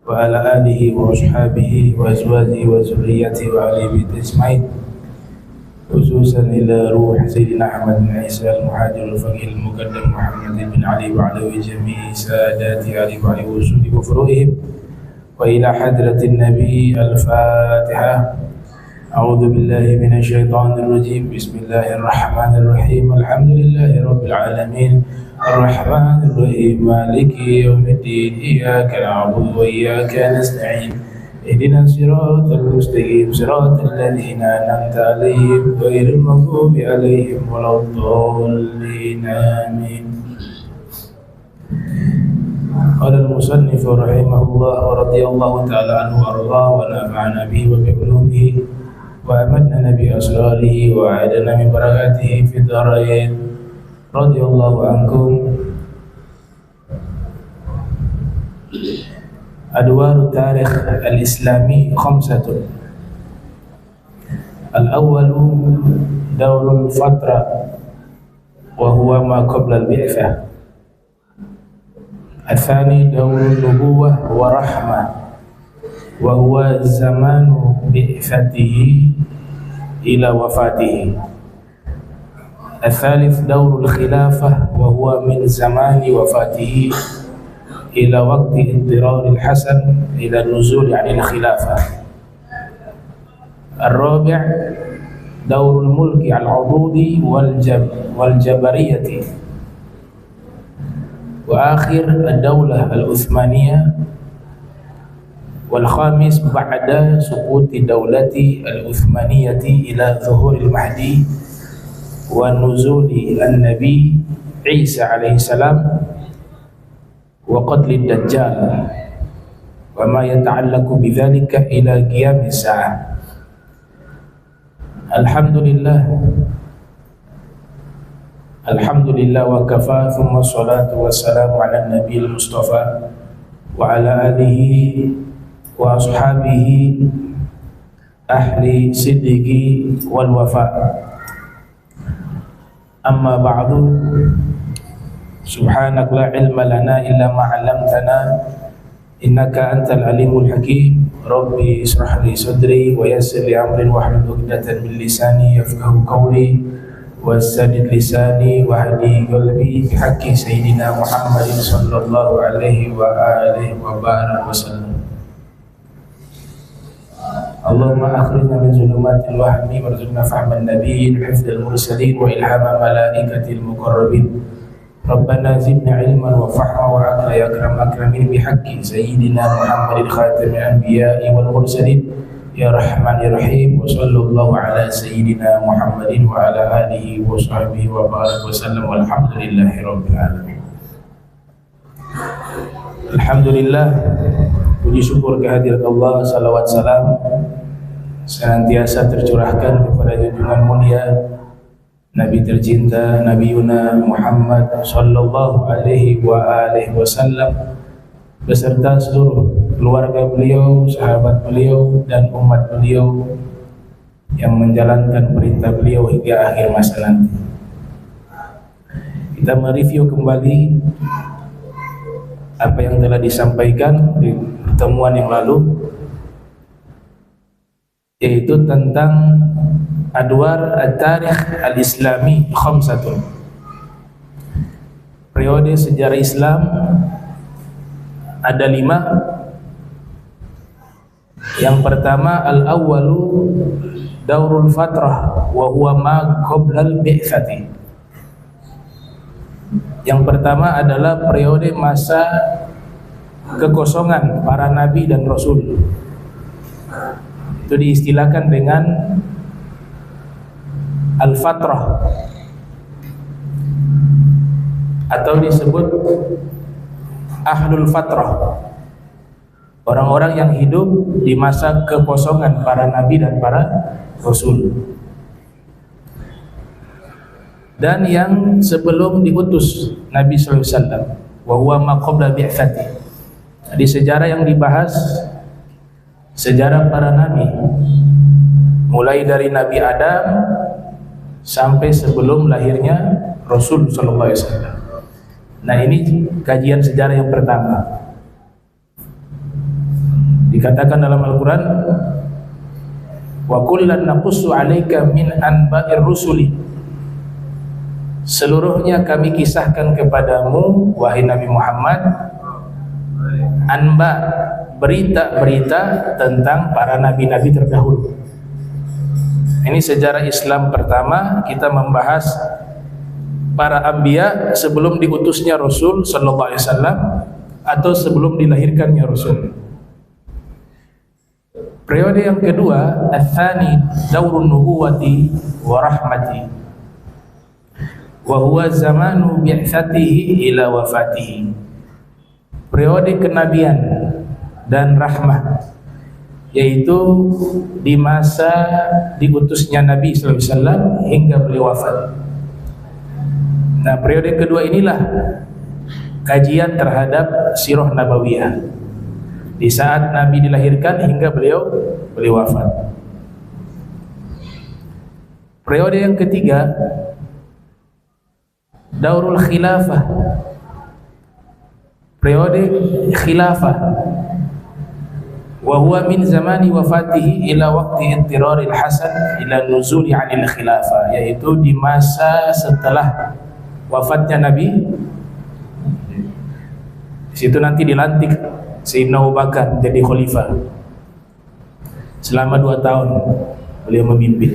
وعلى آله وأصحابه وأزواجه وذريته وأهل بيته أجمعين، خصوصا إلى روح سيدنا أحمد بن عيسى المهاجر الفقيه المقدم محمد بن علي وعلى جميع سادات علي وعلى وصول وفروعهم، وإلى حضرة النبي الفاتحة. أعوذ بالله من الشيطان الرجيم. بسم الله الرحمن الرحيم. الحمد لله رب العالمين الرحمن الرحيم مالك يوم الدين. إياك نعبد وإياك نستعين. اهدنا الصراط المستقيم صراط الذين أنعمت عليهم غير المغضوب عليهم ولا الضالين. آمين. قال المصنف رحمه الله ورضي الله تعالى عنه وأرضاه ونفعنا به وبعلومه وأمدنا بأسراره وأعادنا من بركاته في الدارين. رضي الله عنكم. أدوار التاريخ الإسلامي خمسة. الأول دور الفترة وهو ما قبل البعثة. الثاني دور النبوة ورحمة وهو زمان بعثته إلى وفاته. الثالث دور الخلافة وهو من زمان وفاته إلى وقت اضطرار الحسن إلى النزول عن الخلافة. الرابع دور الملك العضوض والجبرية. وآخر الدولة العثمانية. والخامس بعد سقوط الدولة العثمانية إلى ظهور المهدي ونزول النبي عيسى عليه السلام وقتل الدجال وما يتعلق بذلك إلى قيام الساعة. الحمد لله وكفى، ثم الصلاة والسلام على النبي المصطفى وعلى آله وأصحابه أهل صدق والوفاء. أما بعد، سبحانك لا علم لنا إلا ما علمتنا إنك أنت العليم الحكيم. ربي اشرح لي صدري ويسر لي أمري واحلل عقدة من لساني يفقهوا قولي وسدد لساني واهدي قلبي بحق سيدنا محمد صلى الله عليه وآله وبارك وسلم. اللهم أخرجنا من ظلمات الوهم وارزقنا فهم النبيين وحفظ المرسلين وإلهام ملائكة المقربين. ربنا زدنا علما وفهما وعقلا يا أكرم أكرمين بحق سيدنا محمد خاتم الأنبياء والمرسلين يا رحمن يا رحيم. وصلى الله على سيدنا محمد وعلى آله وصحبه وبارك وسلم والحمد لله رب العالمين. Alhamdulillah, puji syukur kehadirat Allah, salawat salam senantiasa tercurahkan kepada junjungan mulia Nabi tercinta Nabi Yuna Muhammad sallallahu alaihi wa alihi wasallam beserta seluruh keluarga beliau, sahabat beliau dan umat beliau yang menjalankan perintah beliau hingga akhir masa nanti. Kita mereview kembali apa yang telah disampaikan di pertemuan yang lalu, yaitu tentang adwar at-tarikh al-islami khamsatun. Periode sejarah Islam ada 5. Yang pertama al-awwalu daurul fatrah wa huwa ma qabla al-bi'tsati. Yang pertama adalah periode masa kekosongan para nabi dan rasul. Itu diistilahkan dengan al-fatrah atau disebut ahlul fatrah, orang-orang yang hidup di masa kekosongan para nabi dan para rasul, dan yang sebelum diutus Nabi SAW. Wa huwa ma qabla bi'tsati. Di sejarah yang dibahas sejarah para nabi, mulai dari Nabi Adam sampai sebelum lahirnya Rasul sallallahu alaihi wasallam. Nah, ini kajian sejarah yang pertama. Dikatakan dalam Al-Quran, wa kullan naqussu 'alaika min anba'ir rusuli, seluruhnya kami kisahkan kepadamu wahai Nabi Muhammad, anba, berita-berita tentang para nabi-nabi terdahulu. Ini sejarah Islam pertama kita membahas para anbiya sebelum diutusnya Rasul sallallahu alaihi wasallam atau sebelum dilahirkannya Rasul. Periode yang kedua, ats-tsani daurun nubuwati wa rahmati, wa huwa zamanu bi'tsatihi ila wafatihi. Periode kenabian dan rahmah, yaitu di masa diutusnya Nabi sallallahu alaihi wasallam hingga beliau wafat. Nah, periode kedua inilah kajian terhadap sirah nabawiyah di saat Nabi dilahirkan hingga beliau wafat. Periode yang ketiga, daurul khilafah, periode khilafah, wa huwa min zamani wafatihi ila waqti intiraril Hasan ila nuzuli 'anil khilafah, yaitu di masa setelah wafatnya Nabi. Di situ nanti dilantik Sayyidina Abu Bakar jadi khalifah. Selama 2 tahun beliau memimpin.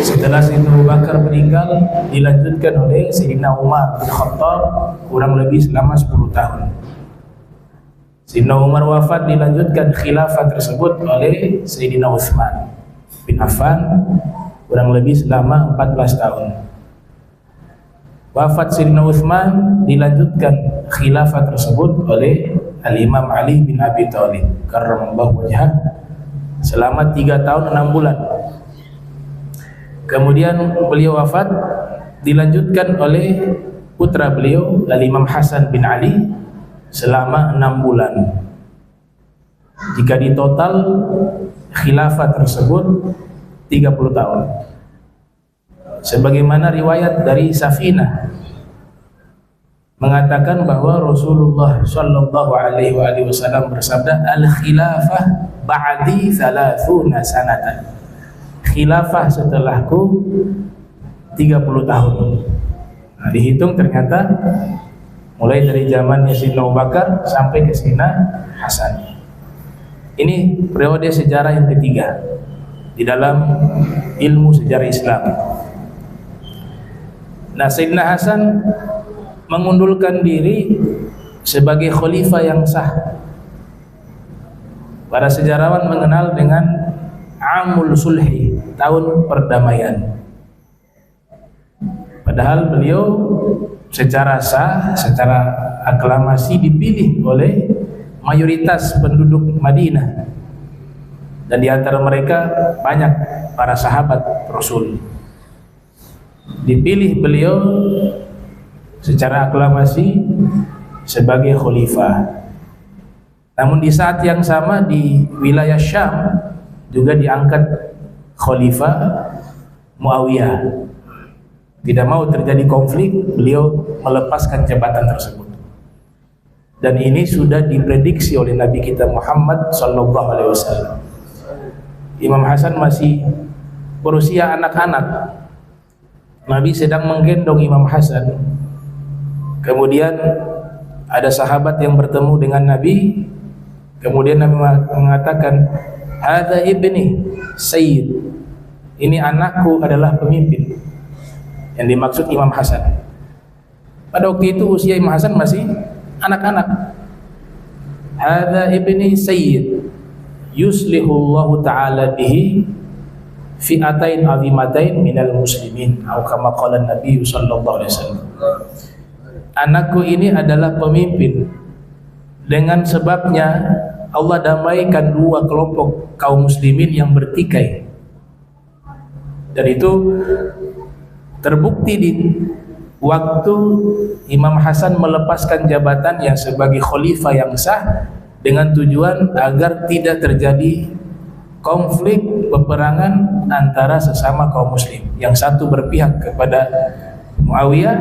Setelah Sayyidina Abu Bakar meninggal, dilanjutkan oleh Sayyidina Umar bin Khattab kurang lebih selama 10 tahun. Sayyidina Umar wafat, dilanjutkan khilafah tersebut oleh Sayyidina Utsman bin Affan kurang lebih selama 14 tahun. Wafat Sayyidina Utsman, dilanjutkan khilafah tersebut oleh Al-Imam Ali bin Abi Thalib karramallahu wajhah selama 3 tahun 6 bulan. Kemudian beliau wafat, dilanjutkan oleh putra beliau Al-Imam Hasan bin Ali selama 6 bulan. Jika ditotal khilafah tersebut 30 tahun. Sebagaimana riwayat dari Safinah mengatakan bahwa Rasulullah sallallahu alaihi wasallam bersabda, al-khilafah ba'di 30 sanatan. Khilafah setelahku 30 tahun. Nah, dihitung ternyata mulai dari zamannya Sayyidina Abu Bakar sampai ke Sayyidina Hasan. Ini periode sejarah yang ketiga di dalam ilmu sejarah Islam. Nah, Sayyidina Hasan mengundurkan diri sebagai khalifah yang sah. Para sejarawan mengenal dengan Amul Sulhi, tahun perdamaian. Padahal beliau secara sah, secara aklamasi dipilih oleh mayoritas penduduk Madinah. Dan di antara mereka banyak para sahabat Rasul. Dipilih beliau secara aklamasi sebagai khalifah. Namun di saat yang sama di wilayah Syam juga diangkat khalifah Muawiyah. Tidak mau terjadi konflik, beliau melepaskan jabatan tersebut. Dan ini sudah diprediksi oleh Nabi kita Muhammad sallallahu alaihi wasallam. Imam Hasan masih berusia anak-anak. Nabi sedang menggendong Imam Hasan. Kemudian ada sahabat yang bertemu dengan Nabi. Kemudian Nabi mengatakan, "Hadza ibni sayyid." Ini anakku adalah pemimpin. Yang dimaksud Imam Hasan. Pada waktu itu usia Imam Hasan masih anak-anak. "Hadza ibni sayyid yuslihullahu ta'ala bihi fi'atain azimatain minal muslimin." Atau kama qala Nabi sallallahu alaihi wasallam. Anakku ini adalah pemimpin. Dengan sebabnya Allah damaikan 2 kelompok kaum muslimin yang bertikai. Dan itu terbukti di waktu Imam Hasan melepaskan jabatannya sebagai khalifah yang sah dengan tujuan agar tidak terjadi konflik peperangan antara sesama kaum muslim. Yang satu berpihak kepada Muawiyah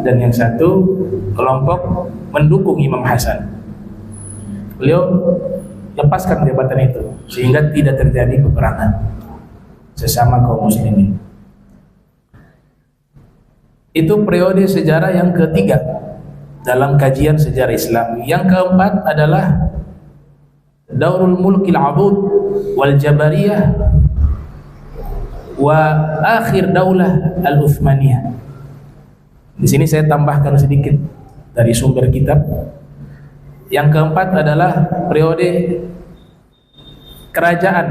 dan yang satu kelompok mendukung Imam Hasan. Beliau lepaskan jabatan itu sehingga tidak terjadi peperangan sesama kaum muslimin. Itu periode sejarah yang ketiga dalam kajian sejarah Islam. Yang keempat adalah Daurul Mulkil Adud wal Jabariyah wa akhir Daulah Al-Uthmaniyah. Di sini saya tambahkan sedikit dari sumber kitab. Yang keempat adalah periode kerajaan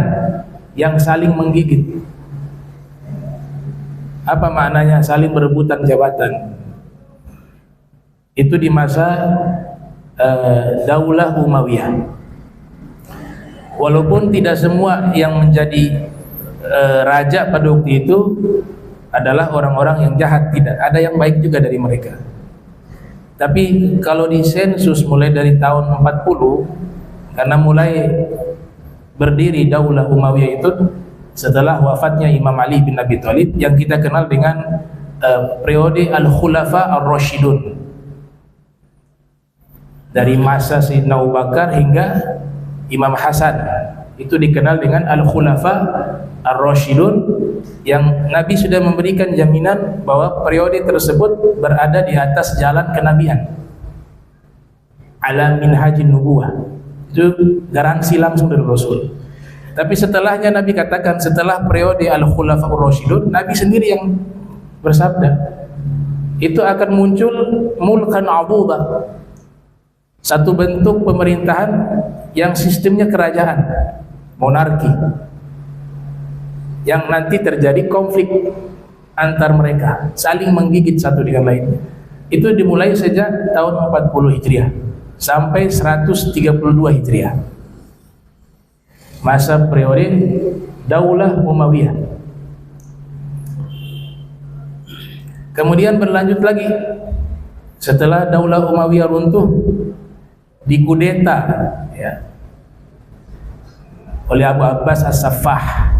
yang saling menggigit. Apa maknanya saling berebutan jabatan? Itu di masa Daulah Umayyah. Walaupun tidak semua yang menjadi raja pada waktu itu adalah orang-orang yang jahat, tidak, ada yang baik juga dari mereka. Tapi kalau di sensus mulai dari tahun 40, karena mulai berdiri Daulah Umayyah itu setelah wafatnya Imam Ali bin Abi Thalib yang kita kenal dengan periode Al-Khulafa Ar-Rasyidun. Dari masa Sayyidina Abu Bakar hingga Imam Hasan, itu dikenal dengan Al-Khulafa Ar-Rasyidun, yang Nabi sudah memberikan jaminan bahwa periode tersebut berada di atas jalan kenabian, ala minhajin nubuwah. Itu garansi langsung dari Rasul. Tapi setelahnya Nabi katakan, setelah periode Al-Khulafa Ar-Rasyidun, Nabi sendiri yang bersabda, itu akan muncul mulkan adudha, satu bentuk pemerintahan yang sistemnya kerajaan, monarki, yang nanti terjadi konflik antar mereka, saling menggigit satu dengan lainnya. Itu dimulai sejak tahun 40 Hijriah sampai 132 Hijriah, masa periode Daulah Umayyah. Kemudian berlanjut lagi, setelah Daulah Umayyah runtuh, dikudeta ya oleh Abu Abbas As-Saffah.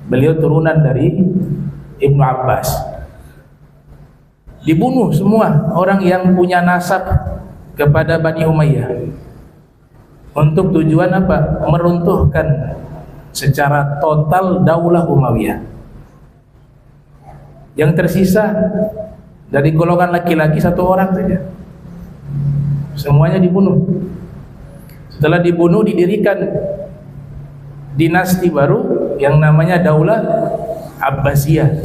Beliau turunan dari Ibnu Abbas. Dibunuh semua orang yang punya nasab kepada Bani Umayyah. Untuk tujuan apa? Meruntuhkan secara total Daulah Umayyah. Yang tersisa dari golongan laki-laki satu orang saja. Semuanya dibunuh. Setelah dibunuh, didirikan dinasti baru yang namanya Daulah Abbasiyah.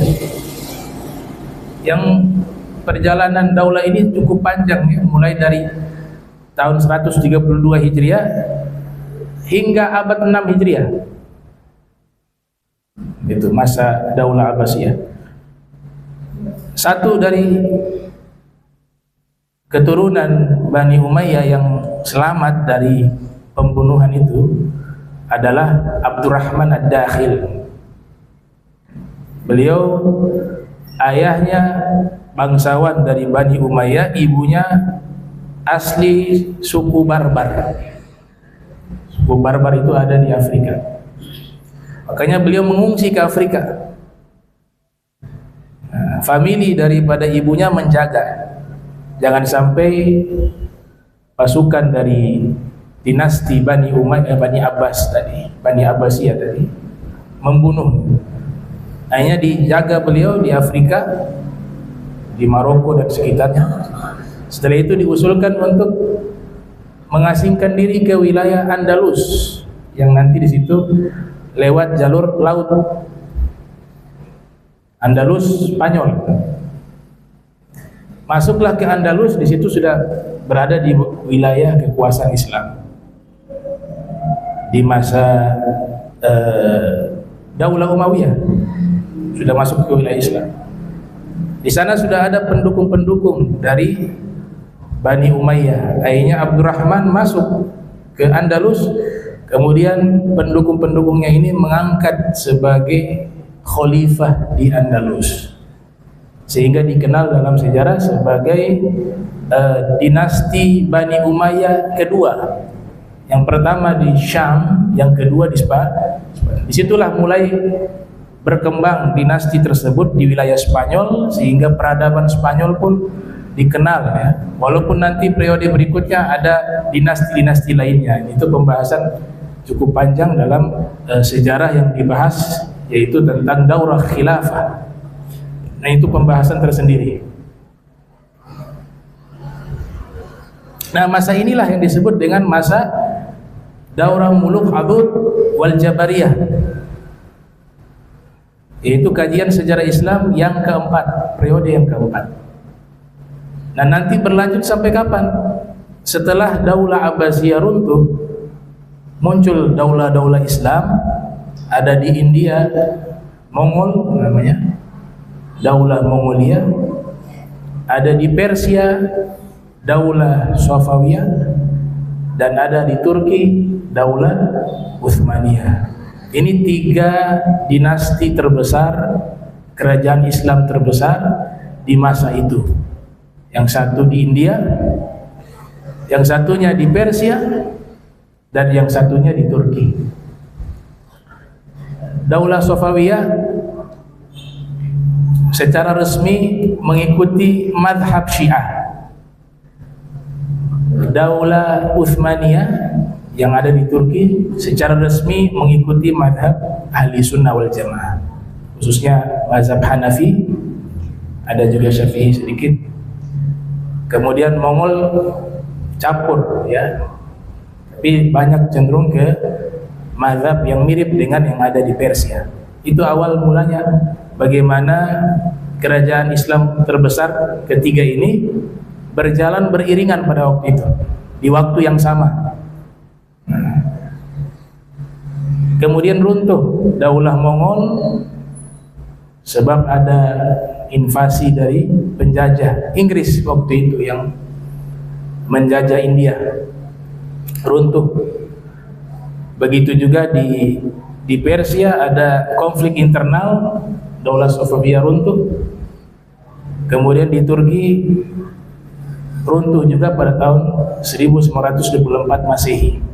Yang perjalanan daulah ini cukup panjang ya, mulai dari tahun 132 Hijriah hingga abad 6 Hijriah. Itu masa Daulah Abbasiyah. Satu dari keturunan Bani Umayyah yang selamat dari pembunuhan itu adalah Abdurrahman Ad-Dakhil. Beliau ayahnya bangsawan dari Bani Umayyah, ibunya asli suku Barbar. Suku Barbar itu ada di Afrika. Makanya beliau mengungsi ke Afrika. Nah, famili daripada ibunya menjaga jangan sampai pasukan dari dinasti Bani Umayyah, Bani Abbas tadi, Bani Abbasiyah tadi membunuh. Akhirnya dijaga beliau di Afrika, di Maroko dan sekitarnya. Setelah itu diusulkan untuk mengasingkan diri ke wilayah Andalus, yang nanti di situ lewat jalur laut Andalus Spanyol. Masuklah ke Andalus, di situ sudah berada di wilayah kekuasaan Islam. Di masa Daulah Umayyah sudah masuk ke wilayah Islam. Di sana sudah ada pendukung-pendukung dari Bani Umayyah. Akhirnya Abdurrahman masuk ke Andalus. Kemudian pendukung-pendukungnya ini mengangkat sebagai khalifah di Andalus, sehingga dikenal dalam sejarah sebagai dinasti Bani Umayyah kedua. Yang pertama di Syam, yang kedua di Spanyol. Disitulah mulai berkembang dinasti tersebut di wilayah Spanyol, sehingga peradaban Spanyol pun dikenal ya. Walaupun nanti periode berikutnya ada dinasti-dinasti lainnya. Itu pembahasan cukup panjang dalam sejarah yang dibahas, yaitu tentang daurah khilafah. Nah, itu pembahasan tersendiri. Nah, masa inilah yang disebut dengan masa daurah muluk adud wal jabariyah, yaitu kajian sejarah Islam yang keempat, periode yang keempat. Nah, nanti berlanjut sampai kapan? Setelah Daulah Abbasiyah runtuh, muncul daulah-daulah Islam. Ada di India, Mongol namanya, Daulah Mongolia. Ada di Persia, Daulah Safawiyah. Dan ada di Turki, Daulah Utsmaniyah. Ini 3 dinasti terbesar, kerajaan Islam terbesar di masa itu. Yang satu di India, yang satunya di Persia, dan yang satunya di Turki. Daulah Safawiyah secara resmi mengikuti madhab Syiah. Daulah Utsmaniyah yang ada di Turki secara resmi mengikuti madhab Ahli Sunnah wal Jamaah, khususnya mazhab Hanafi, ada juga Syafi'i sedikit. Kemudian Mongol campur ya, tapi banyak cenderung ke mazhab yang mirip dengan yang ada di Persia. Itu awal mulanya bagaimana kerajaan Islam terbesar ketiga ini berjalan beriringan pada waktu itu, di waktu yang sama. Kemudian runtuh Daulah Mongol sebab ada invasi dari penjajah Inggris waktu itu yang menjajah India, runtuh. Begitu juga di Persia ada konflik internal, Daulah Safawiyah runtuh. Kemudian di Turki runtuh juga pada tahun 1924 Masehi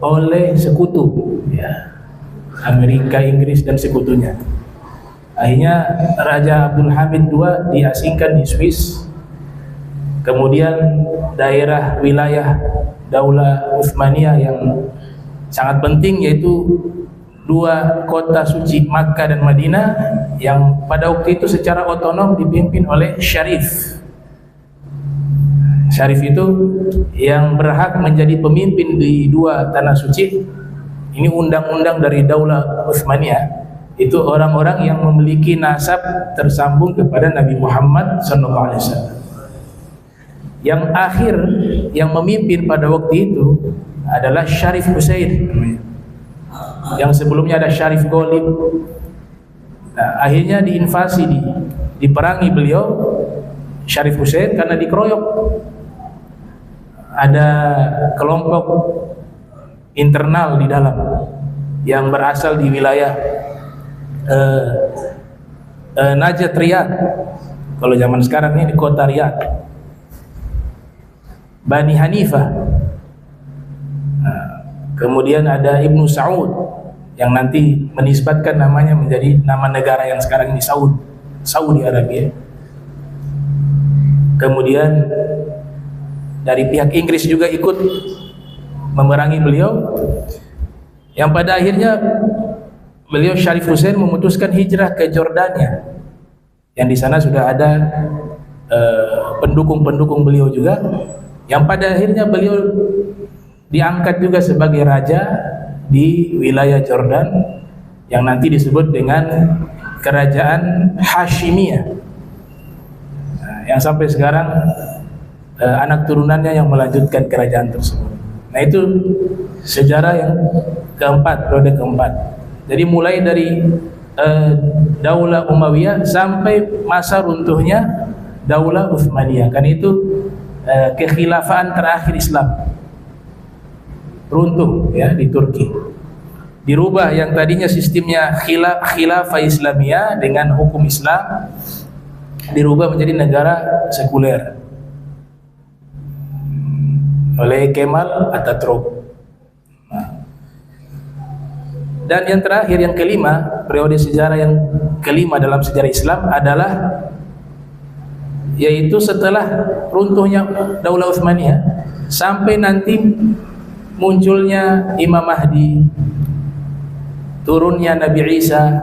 oleh sekutu ya, Amerika, Inggris dan sekutunya. Akhirnya Raja Abdul Hamid II diasingkan di Swiss. Kemudian daerah wilayah Daulah Utsmaniyah yang sangat penting, yaitu 2 kota suci Makkah dan Madinah, yang pada waktu itu secara otonom dipimpin oleh Syarif. Syarif itu yang berhak menjadi pemimpin di 2 tanah suci. Ini undang-undang dari Daulah Utsmaniyah. Itu orang-orang yang memiliki nasab tersambung kepada Nabi Muhammad SAW. Yang akhir yang memimpin pada waktu itu adalah Syarif Husain. Yang sebelumnya ada Syarif Ghalib. Nah, akhirnya diinvasi, diperangi beliau Syarif Husain karena dikeroyok. Ada kelompok internal di dalam yang berasal di wilayah Najat Riyadh. Kalau zaman sekarang ini di kota Riyadh, Bani Hanifah. Kemudian ada Ibnu Saud yang nanti menisbatkan namanya menjadi nama negara yang sekarang ini Saudi Arabia. Kemudian dari pihak Inggris juga ikut memerangi beliau, yang pada akhirnya beliau Syarif Husain memutuskan hijrah ke Jordania, yang di sana sudah ada pendukung-pendukung beliau juga, yang pada akhirnya beliau diangkat juga sebagai raja di wilayah Jordan yang nanti disebut dengan kerajaan Hashimiyah. Nah, yang sampai sekarang anak turunannya yang melanjutkan kerajaan tersebut. Nah, itu sejarah yang keempat, periode keempat. Jadi mulai dari Daulah Umayyah sampai masa runtuhnya Daulah Utsmaniyah. Kan itu kekhilafaan terakhir Islam. Runtuh ya di Turki. Dirubah yang tadinya sistemnya khilafah Islamiyah dengan hukum Islam, dirubah menjadi negara sekuler oleh Kemal Atatürk. Dan yang terakhir, yang kelima, periode sejarah yang kelima dalam sejarah Islam adalah yaitu setelah runtuhnya Daulah Utsmaniyah sampai nanti munculnya Imam Mahdi, turunnya Nabi Isa,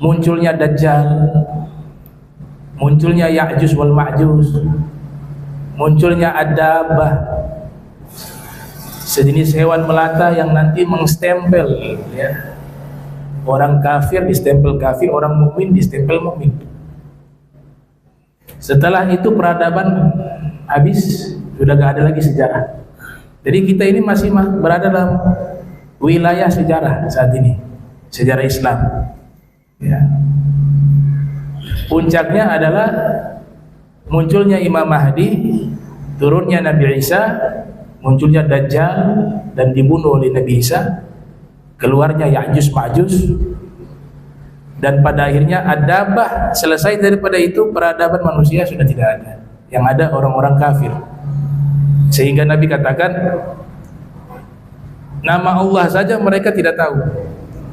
munculnya Dajjal, munculnya Ya'juj wal Ma'juj, munculnya Ad-Dabbah, sejenis hewan melata yang nanti mengstempel, ya, orang kafir distempel kafir, orang mukmin distempel mukmin. Setelah itu peradaban habis, sudah gak ada lagi sejarah. Jadi kita ini masih berada dalam wilayah sejarah saat ini, sejarah Islam. Ya. Puncaknya adalah munculnya Imam Mahdi, turunnya Nabi Isa, munculnya Dajjal dan dibunuh oleh Nabi Isa, keluarnya Ya'juj Ma'juj, dan pada akhirnya Ad-Dabbah. Selesai daripada itu peradaban manusia sudah tidak ada, yang ada orang-orang kafir. Sehingga Nabi katakan, nama Allah saja mereka tidak tahu.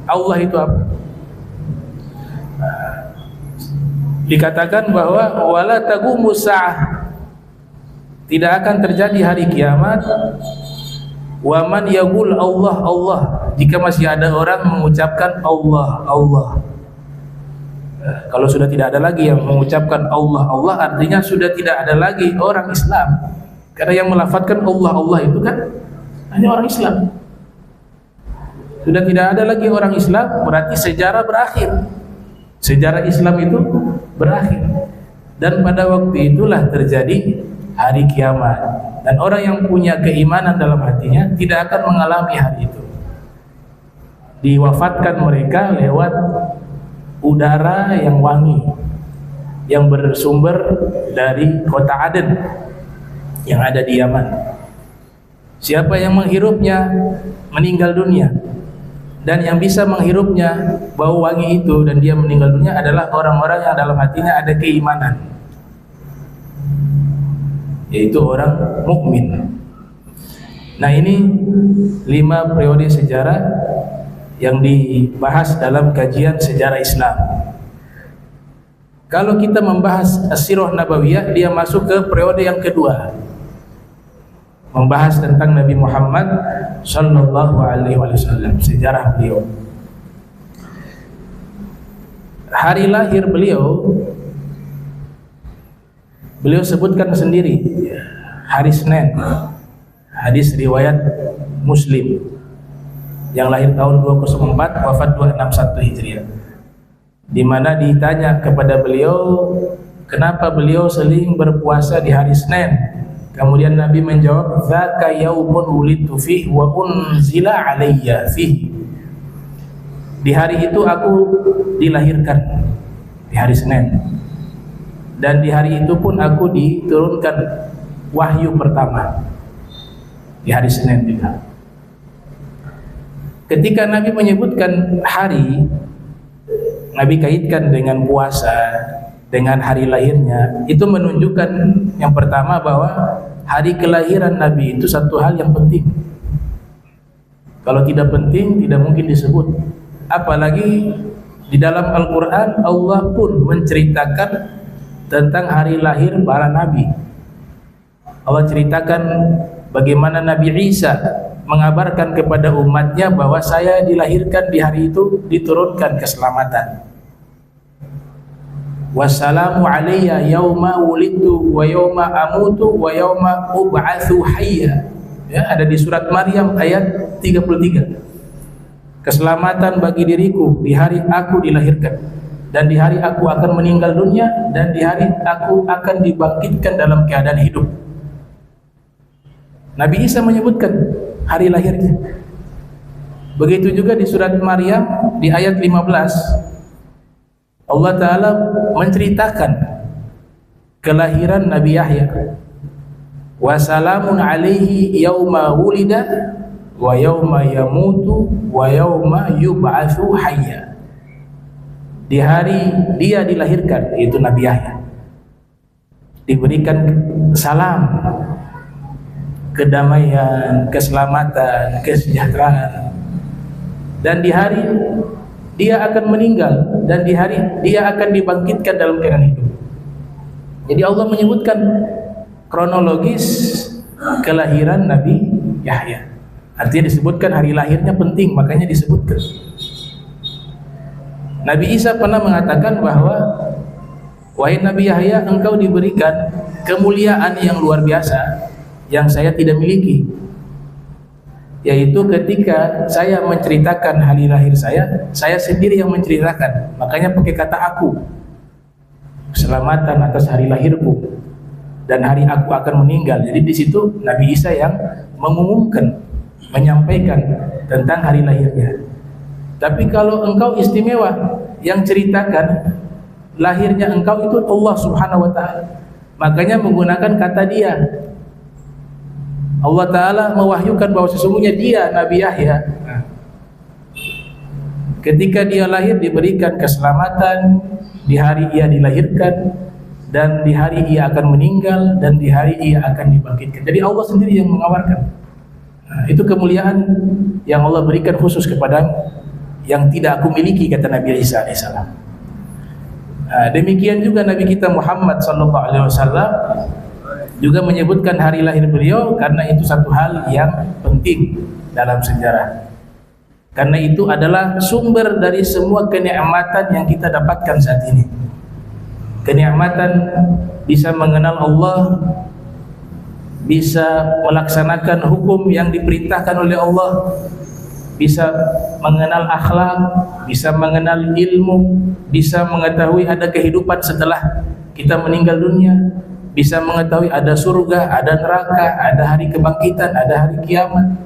Allah itu apa? Dikatakan bahwa wala taqumu sa'ah, tidak akan terjadi hari kiamat, wa man yaqul Allah Allah, jika masih ada orang mengucapkan Allah Allah. Kalau sudah tidak ada lagi yang mengucapkan Allah Allah, artinya sudah tidak ada lagi orang Islam. Karena yang melafadzkan Allah Allah itu kan hanya orang Islam. Sudah tidak ada lagi orang Islam, berarti sejarah berakhir. Sejarah Islam itu berakhir. Dan pada waktu itulah terjadi hari kiamat. Dan orang yang punya keimanan dalam hatinya tidak akan mengalami hari itu. Diwafatkan mereka lewat udara yang wangi, yang bersumber dari kota Aden yang ada di Yaman. Siapa yang menghirupnya meninggal dunia, dan yang bisa menghirupnya bau wangi itu dan dia meninggal dunia adalah orang-orang yang dalam hatinya ada keimanan, yaitu orang mukmin. Nah, ini 5 periode sejarah yang dibahas dalam kajian sejarah Islam. Kalau kita membahas As-Sirah Nabawiyah, dia masuk ke periode yang kedua, membahas tentang Nabi Muhammad sallallahu alaihi wasallam, sejarah beliau. Hari lahir beliau sebutkan sendiri, hari Senin. Hadis riwayat Muslim, yang lahir tahun 204, wafat 261 Hijriah, di mana ditanya kepada beliau kenapa beliau sering berpuasa di hari Senin. Kemudian Nabi menjawab, "Dzaka yaumun wulidtu fihi wa unzila alayya fihi." Di hari itu aku dilahirkan, di hari Senin. Dan di hari itu pun aku diturunkan wahyu pertama, di hari Senin juga. Ketika Nabi menyebutkan hari, Nabi kaitkan dengan puasa, dengan hari lahirnya. Itu menunjukkan yang pertama bahwa hari kelahiran Nabi itu satu hal yang penting. Kalau tidak penting tidak mungkin disebut. Apalagi di dalam Al-Quran Allah pun menceritakan tentang hari lahir para nabi. Allah ceritakan bagaimana Nabi Isa mengabarkan kepada umatnya bahwa saya dilahirkan di hari itu, diturunkan keselamatan. Wassalamu alayya yauma wulidtu wa yauma amutu wa yauma ub'atsu hayya. Ya, ada di surat Maryam ayat 33. Keselamatan bagi diriku di hari aku dilahirkan, dan di hari aku akan meninggal dunia, dan di hari aku akan dibangkitkan dalam keadaan hidup. Nabi Isa menyebutkan hari lahirnya. Begitu juga di surat Maryam di ayat 15, Allah Ta'ala menceritakan kelahiran Nabi Yahya. Wa salamun alaihi yauma wulida wa yauma yamutu wa yauma yub'atsu hayya. Di hari dia dilahirkan, yaitu Nabi Yahya, diberikan salam, kedamaian, keselamatan, kesejahteraan. Dan di hari dia akan meninggal, dan di hari dia akan dibangkitkan dalam keadaan hidup. Jadi Allah menyebutkan kronologis kelahiran Nabi Yahya. Artinya disebutkan hari lahirnya penting, makanya disebutkan. Nabi Isa pernah mengatakan bahwa, wahai Nabi Yahya, engkau diberikan kemuliaan yang luar biasa yang saya tidak miliki, yaitu ketika saya menceritakan hari lahir saya sendiri yang menceritakan. Makanya pakai kata aku, keselamatan atas hari lahirku dan hari aku akan meninggal. Jadi di situ Nabi Isa yang mengumumkan, menyampaikan tentang hari lahirnya. Tapi kalau engkau istimewa, yang ceritakan lahirnya engkau itu Allah Subhanahu wa ta'ala, makanya menggunakan kata dia. Allah Ta'ala mewahyukan bahwa sesungguhnya dia, Nabi Yahya, ketika dia lahir diberikan keselamatan di hari ia dilahirkan, dan di hari ia akan meninggal, dan di hari ia akan dibangkitkan. Jadi Allah sendiri yang mengawarkan. Nah, itu kemuliaan yang Allah berikan khusus kepada yang tidak aku miliki, kata Nabi Isa AS. Nah, demikian juga Nabi kita Muhammad SAW juga menyebutkan hari lahir beliau, karena itu satu hal yang penting dalam sejarah. Karena itu adalah sumber dari semua kenikmatan yang kita dapatkan saat ini. Kenikmatan bisa mengenal Allah, bisa melaksanakan hukum yang diperintahkan oleh Allah, bisa mengenal akhlak, bisa mengenal ilmu, bisa mengetahui ada kehidupan setelah kita meninggal dunia, bisa mengetahui ada surga, ada neraka, ada hari kebangkitan, ada hari kiamat.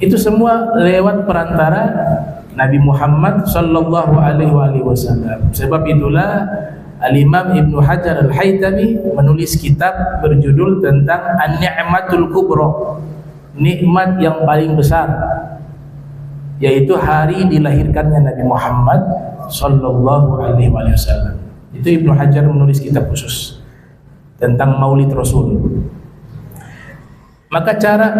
Itu semua lewat perantara Nabi Muhammad sallallahu alaihi wasallam. Sebab itulah Al-Imam Ibnu Hajar Al-Haytami menulis kitab berjudul tentang An-Ni'matul Kubra, nikmat yang paling besar, yaitu hari dilahirkannya Nabi Muhammad sallallahu alaihi wasallam. Itu Ibnu Hajar menulis kitab khusus tentang Maulid Rasul. Maka cara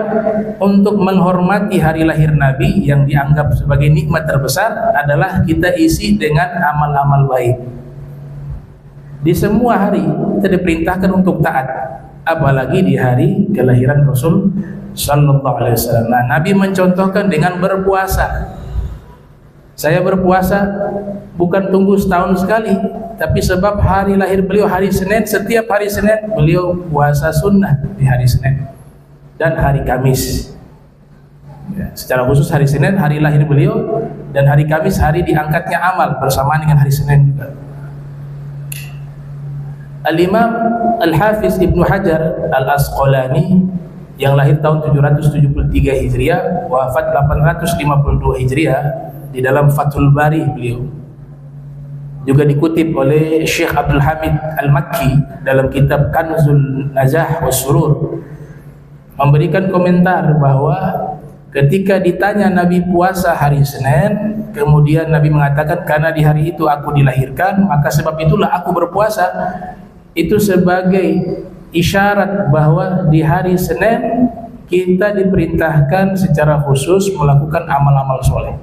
untuk menghormati hari lahir Nabi yang dianggap sebagai nikmat terbesar adalah kita isi dengan amal-amal baik. Di semua hari kita diperintahkan untuk taat, apalagi di hari kelahiran Rasul sallallahu alaihi wasallam. Nah, Nabi mencontohkan dengan berpuasa. Saya berpuasa bukan tunggu setahun sekali, tapi sebab hari lahir beliau hari Senin, setiap hari Senin beliau puasa sunnah di hari Senin dan hari Kamis. Ya, secara khusus hari Senin hari lahir beliau, dan hari Kamis hari diangkatnya amal bersamaan dengan hari Senin juga. Al-Imam Al-Hafiz Ibnu Hajar Al-Asqalani yang lahir tahun 773 Hijriah, wafat 852 Hijriah, di dalam Fathul Bari beliau juga dikutip oleh Syekh Abdul Hamid Al-Makki dalam kitab Kanzul Najah was Surur, memberikan komentar bahwa ketika ditanya Nabi puasa hari Senin, kemudian Nabi mengatakan karena di hari itu aku dilahirkan, maka sebab itulah aku berpuasa. Itu sebagai isyarat bahwa di hari Senin kita diperintahkan secara khusus melakukan amal-amal soleh.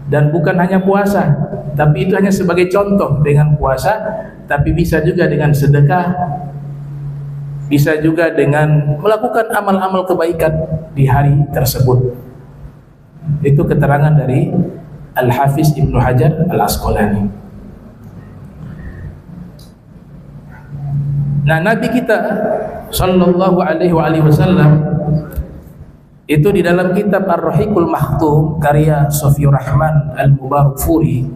Dan bukan hanya puasa, tapi itu hanya sebagai contoh. Dengan puasa, tapi bisa juga dengan sedekah, bisa juga dengan melakukan amal-amal kebaikan di hari tersebut. Itu keterangan dari Al-Hafiz Ibnu Hajar Al-Asqalani. Nah, Nabi kita sallallahu alaihi wasallam itu di dalam kitab Ar-Rahiqul Makhtum karya Sofiur Rahman Al-Mubarakfuri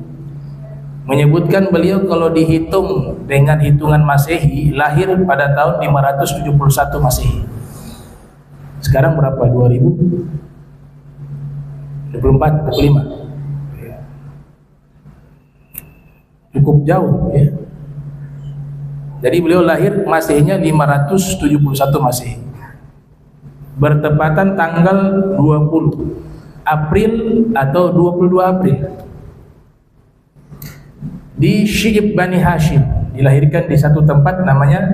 menyebutkan beliau kalau dihitung dengan hitungan Masehi lahir pada tahun 571 Masehi. Sekarang berapa? 2024, 25. Cukup jauh ya. Jadi beliau lahir Masehnya 571 Masehi, bertepatan tanggal 20 April atau 22 April di Syi'ib Bani Hashim. Dilahirkan di satu tempat namanya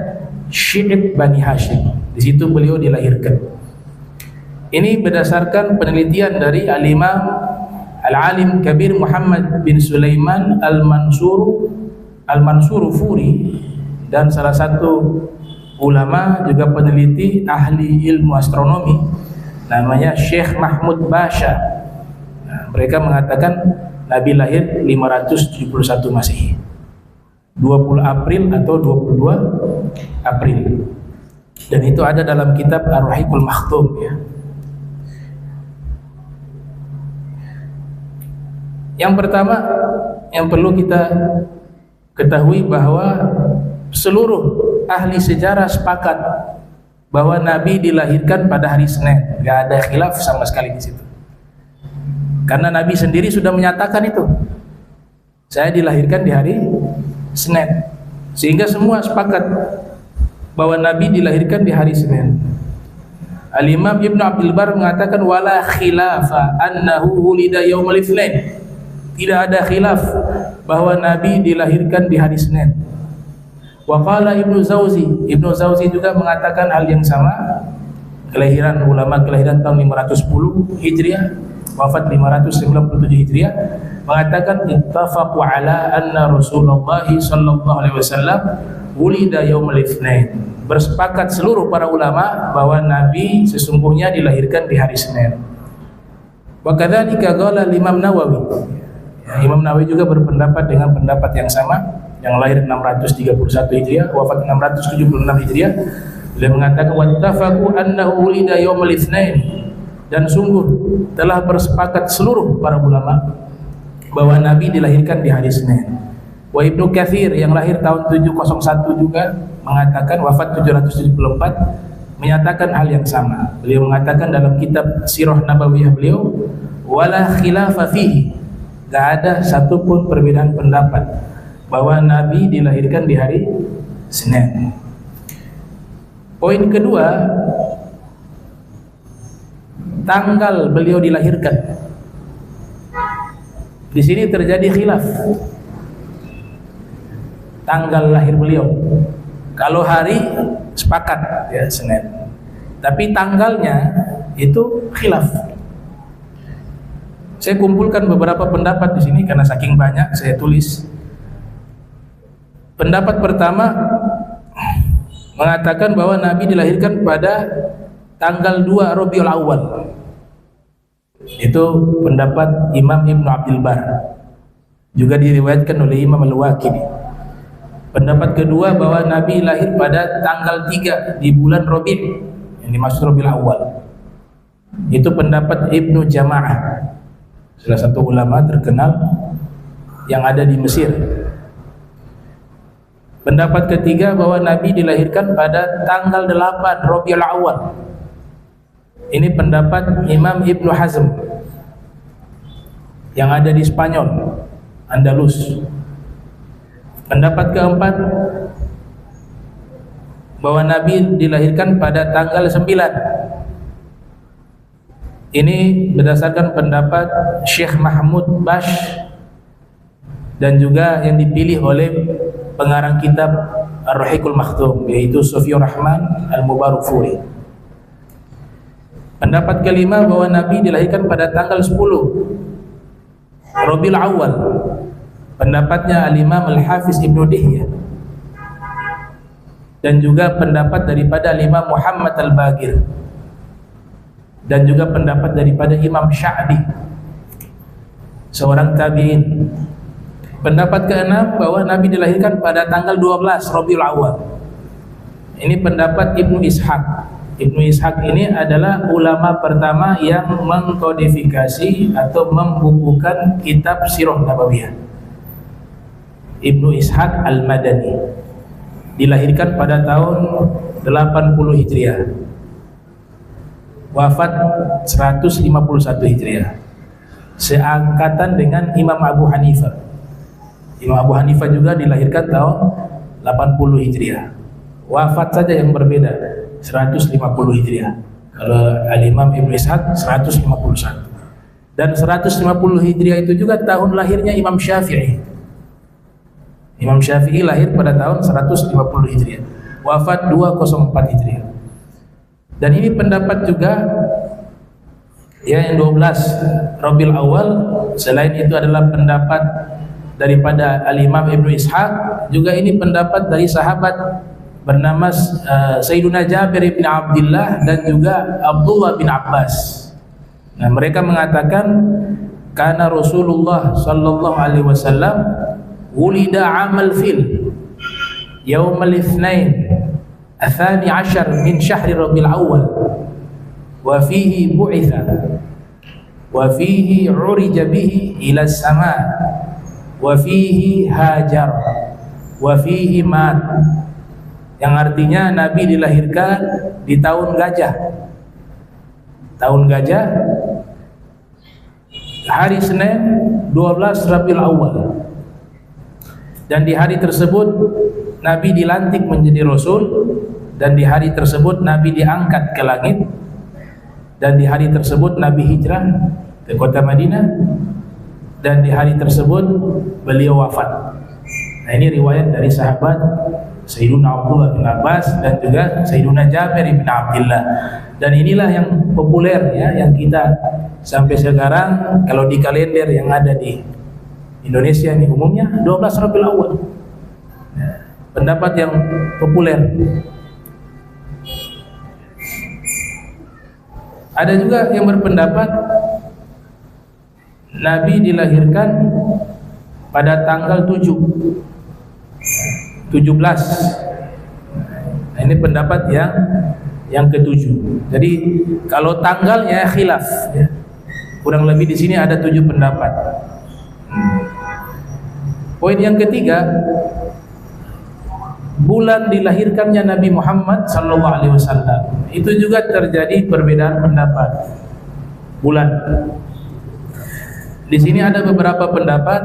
Syi'ib Bani Hashim. Di situ beliau dilahirkan. Ini berdasarkan penelitian dari Al-Imam Al-Alim Kabir Muhammad bin Sulaiman Al-Mansur Furi dan salah satu ulama juga peneliti ahli ilmu astronomi namanya Syekh Mahmud Basha. Nah, mereka mengatakan Nabi lahir 571 Masehi, 20 April atau 22 April. Dan itu ada dalam kitab Ar-Rahiqul Makhtum ya. Yang pertama yang perlu kita ketahui bahwa seluruh ahli sejarah sepakat bahwa Nabi dilahirkan pada hari Senin. Gak ada khilaf sama sekali di situ. Karena Nabi sendiri sudah menyatakan itu. Saya dilahirkan di hari Senin. Sehingga semua sepakat bahwa Nabi dilahirkan di hari Senin. Al-Imam Ibnu Abdul Bar mengatakan wala khilafa annahu wulida yaumal itsnain. Tidak ada khilaf bahwa Nabi dilahirkan di hari Senin. Wa qala Ibnu Zawzi juga mengatakan hal yang sama. Kelahiran tahun 510 Hijriah, wafat 597 Hijriah, mengatakan ittafaqu ala anna Rasulullah sallallahu alaihi wasallam wulida yaumul itsnain. Bersepakat seluruh para ulama bahwa Nabi sesungguhnya dilahirkan di hari Senin. Wa kadzalika qala Imam Nawawi. Imam Nawawi juga berpendapat dengan pendapat yang sama, yang lahir 631 Hijriah, wafat 676 Hijriah. Beliau mengatakan wattafaqu annahu wulida yaumul itsnain, dan sungguh telah bersepakat seluruh para ulama bahwa Nabi dilahirkan di hari Senin. Wa Ibnu Katsir yang lahir tahun 701 juga mengatakan, wafat 774, menyatakan hal yang sama. Beliau mengatakan dalam kitab Sirah Nabawiyah beliau, wala khilafa fihi, gak ada satupun perbedaan pendapat bahwa Nabi dilahirkan di hari Senin. Poin kedua, tanggal beliau dilahirkan. Di sini terjadi khilaf. Tanggal lahir beliau. Kalau hari sepakat ya Senin. Tapi tanggalnya itu khilaf. Saya kumpulkan beberapa pendapat di sini karena saking banyak saya tulis. Pendapat pertama mengatakan bahwa Nabi dilahirkan pada tanggal 2 Rabiul Awal. Itu pendapat Imam Ibnu Abdul Bar. Juga diriwayatkan oleh Imam Al-Waqidi. Pendapat kedua bahwa Nabi lahir pada tanggal 3 di bulan Rabi', yang dimaksud Rabiul Awal. Itu pendapat Ibnu Jama'ah, salah satu ulama terkenal yang ada di Mesir. Pendapat ketiga bahwa Nabi dilahirkan pada tanggal 8 Rabiul Awal. Ini pendapat Imam Ibnu Hazm yang ada di Spanyol, Andalus. Pendapat keempat bahwa Nabi dilahirkan pada tanggal 9. Ini berdasarkan pendapat Syekh Mahmud Bash dan juga yang dipilih oleh pengarang kitab Ar-Rahiqul Makhtum, yaitu Sofiyur Rahman Al-Mubarakfuri. Pendapat kelima bahwa Nabi dilahirkan pada tanggal 10 Rabiul Awal. Pendapatnya Al-Imam Al-Hafiz Ibnu Dihyah. Dan juga pendapat daripada Imam Muhammad Al-Baqir. Dan juga pendapat daripada Imam Sya'bi, seorang tabi'in. Pendapat keenam bahwa Nabi dilahirkan pada tanggal 12 Rabiul Awal. Ini pendapat Ibnu Ishaq. Ibnu Ishaq ini adalah ulama pertama yang mengkodifikasi atau membukukan kitab Sirah Nabawiyah. Ibnu Ishaq Al-Madani dilahirkan pada tahun 80 Hijriah, wafat 151 Hijriah, seangkatan dengan Imam Abu Hanifah. Imam Abu Hanifah juga dilahirkan tahun 80 Hijriah, wafat saja yang berbeda 150 Hijriah. Kalau Al-Imam Ibnu Ishaq 151. Dan 150 Hijriah itu juga tahun lahirnya Imam Syafi'i. Imam Syafi'i lahir pada tahun 150 Hijriah, wafat 204 Hijriah. Dan ini pendapat juga ya yang 12 Rabiul Awal. Selain itu adalah pendapat daripada Al-Imam Ibnu Ishaq, juga ini pendapat dari sahabat bernama Sayyiduna Jabir bin Abdullah dan juga Abdullah bin Abbas. Nah, mereka mengatakan kana Rasulullah sallallahu alaihi wasallam wulida amal fil yaumal itsnain athani ashar min syahri Rabiul Awwal wa fihi bu'itha wa fihi urija bihi ila sama wa fihi hajar wa fihi mat, yang artinya Nabi dilahirkan di tahun gajah. Tahun gajah, hari Senin 12 Rabiul Awal, dan di hari tersebut Nabi dilantik menjadi Rasul, dan di hari tersebut Nabi diangkat ke langit, dan di hari tersebut Nabi hijrah ke kota Madinah, dan di hari tersebut beliau wafat. Nah, ini riwayat dari sahabat Sayyiduna Abdullah bin Abbas dan juga Sayyiduna Jabir bin Abdullah. Dan inilah yang populer ya, yang kita sampai sekarang kalau di kalender yang ada di Indonesia ini umumnya 12 Rabiul Awal. Pendapat yang populer. Ada juga yang berpendapat Nabi dilahirkan pada tanggal 17. Nah, ini pendapat yang ketujuh. Jadi kalau tanggalnya khilaf ya. Kurang lebih di sini ada 7 pendapat. Poin yang ketiga, bulan dilahirkannya Nabi Muhammad sallallahu alaihi wasallam. Itu juga terjadi perbedaan pendapat. Bulan. Di sini ada beberapa pendapat.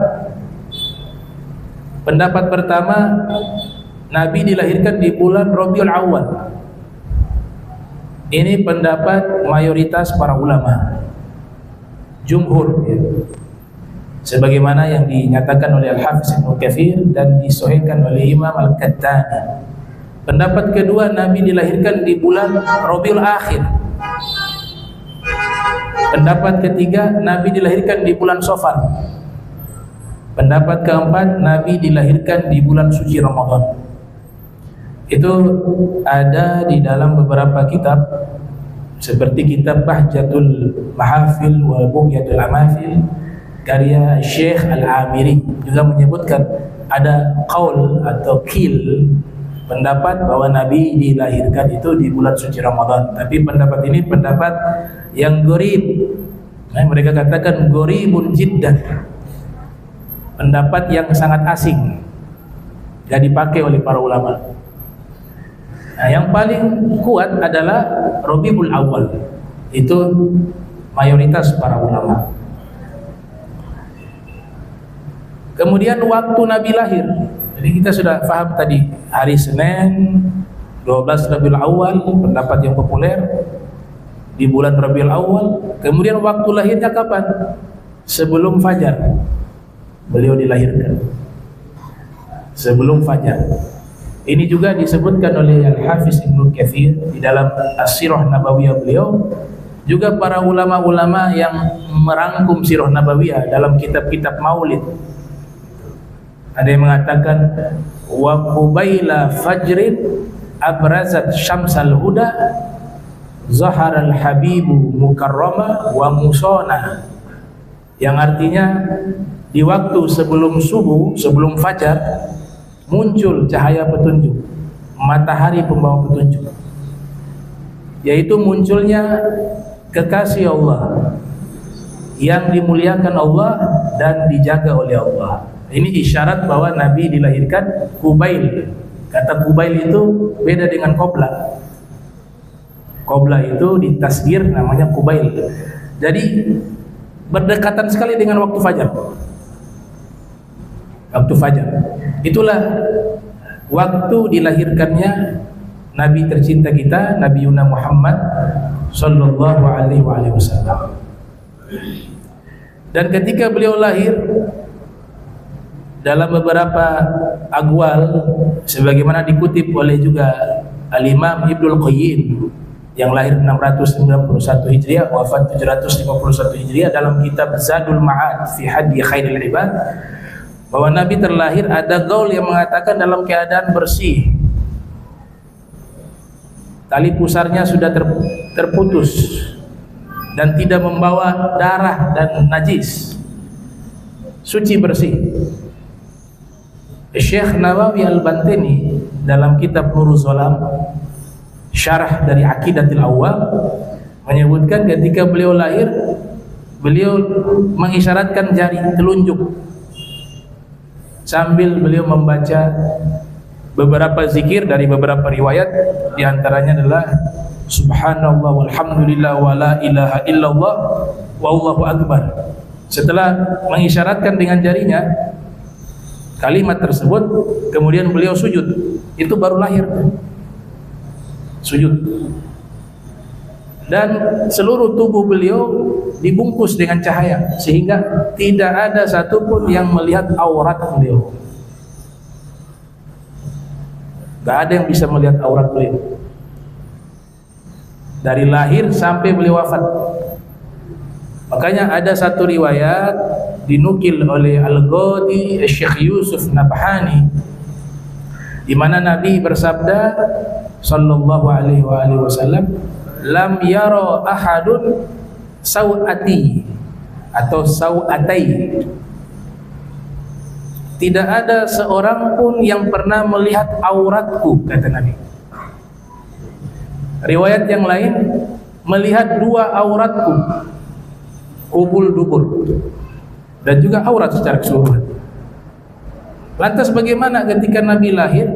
Pendapat pertama, Nabi dilahirkan di bulan Rabiul Awal. Ini pendapat mayoritas para ulama, jumhur ya. Sebagaimana yang dinyatakan oleh Al-Hafiz Ibnu Katsir dan disahihkan oleh Imam Al-Qattani. Pendapat kedua, Nabi dilahirkan di bulan Rabiul Akhir. Pendapat ketiga, Nabi dilahirkan di bulan Safar. Pendapat keempat, Nabi dilahirkan di bulan suci Ramadan. Itu ada di dalam beberapa kitab seperti kitab Bahjatul Mahafil wa Bughyatul Amafil karya Syekh Al-Amiri, juga menyebutkan ada qaul atau qil, pendapat bahwa Nabi dilahirkan itu di bulan suci Ramadan. Tapi pendapat ini pendapat yang gharib. Nah, mereka katakan gharibun jiddan. Pendapat yang sangat asing, tidak dipakai oleh para ulama. Nah, yang paling kuat adalah Rabiul Awal. Itu mayoritas para ulama. Kemudian waktu Nabi lahir. Jadi kita sudah paham tadi, hari Senin 12 Rabiul Awal, pendapat yang populer di bulan Rabiul Awal. Kemudian waktu lahirnya kapan? Sebelum fajar. Beliau dilahirkan sebelum fajar. Ini juga disebutkan oleh Al-Hafiz Ibnu Katsir di dalam As-Sirah Nabawiyah beliau. Juga para ulama-ulama yang merangkum Sirah Nabawiyah dalam kitab-kitab Maulid. Ada yang mengatakan wa qubaila fajrin abrazat syamsal huda zaharal habibu mukarrama wa musona, yang artinya di waktu sebelum subuh, sebelum fajar, muncul cahaya petunjuk, matahari pembawa petunjuk, yaitu munculnya kekasih Allah yang dimuliakan Allah dan dijaga oleh Allah. Ini isyarat bahwa Nabi dilahirkan Qubail. Kata Qubail itu beda dengan Qobla. Qobla itu ditasgir namanya Qubail. Jadi berdekatan sekali dengan waktu fajar. Waktu fajar. Itulah waktu dilahirkannya Nabi tercinta kita, Nabi Yuna Muhammad sallallahu alaihi wasallam. Dan ketika beliau lahir, dalam beberapa aqwal sebagaimana dikutip oleh juga Al-Imam Ibnul Qayyim yang lahir 691 Hijriah, wafat 751 Hijriah, dalam kitab Zadul Ma'ad fi Hadi Khairil Ibad, bahwa Nabi terlahir ada gaul yang mengatakan dalam keadaan bersih, tali pusarnya sudah terputus dan tidak membawa darah dan najis, suci bersih. Syekh Nawawi Al-Bantini dalam kitab Nurul Zolam, syarah dari Aqidatul Awwam, menyebutkan ketika beliau lahir, beliau mengisyaratkan jari telunjuk sambil beliau membaca beberapa zikir dari beberapa riwayat, diantaranya adalah Subhanallah walhamdulillah wa la ilaha illallah wallahu akbar. Setelah mengisyaratkan dengan jarinya kalimat tersebut, kemudian beliau sujud, itu baru lahir sujud, dan seluruh tubuh beliau dibungkus dengan cahaya sehingga tidak ada satupun yang melihat aurat beliau. Gak ada yang bisa melihat aurat beliau dari lahir sampai beliau wafat. Makanya ada satu riwayat dinukil oleh Al-Ghadi Syekh Yusuf Nabhani, di mana Nabi bersabda sallallahu alaihi wasallam, lam yara ahadun sawati atau sawatai, tidak ada seorang pun yang pernah melihat auratku, kata Nabi. Riwayat yang lain, melihat dua auratku, kubul dubur, dan juga aurat secara keseluruhan. Lantas bagaimana ketika Nabi lahir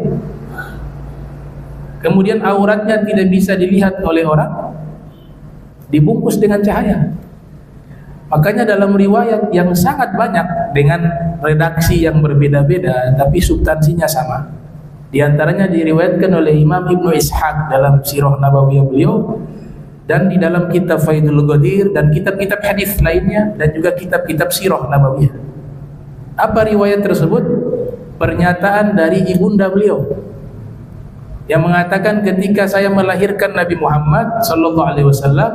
kemudian auratnya tidak bisa dilihat oleh orang, dibungkus dengan cahaya? Makanya dalam riwayat yang sangat banyak dengan redaksi yang berbeda-beda tapi substansinya sama, di antaranya diriwayatkan oleh Imam Ibnu Ishaq dalam Sirah Nabawiyah beliau, dan di dalam kitab Faidul Qadir dan kitab-kitab hadis lainnya, dan juga kitab-kitab Sirah Nabawiyah. Apa riwayat tersebut? Pernyataan dari ibunda beliau yang mengatakan, ketika saya melahirkan Nabi Muhammad sallallahu alaihi wasallam,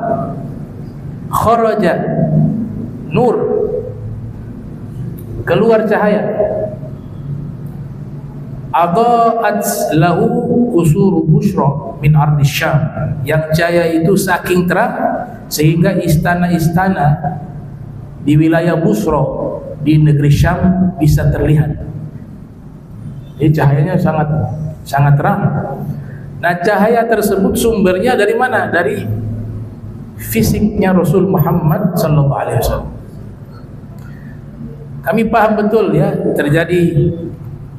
kharaja nur, keluar cahaya, adaat lahu usuru Bushra min ardi Syam, yang cahaya itu saking terang sehingga istana-istana di wilayah Bushra di negeri Syam bisa terlihat. Jadi cahayanya sangat terang. Nah, cahaya tersebut sumbernya dari mana? Dari fisiknya Rasul Muhammad sallallahu alaihi wasallam. Kami paham betul ya, terjadi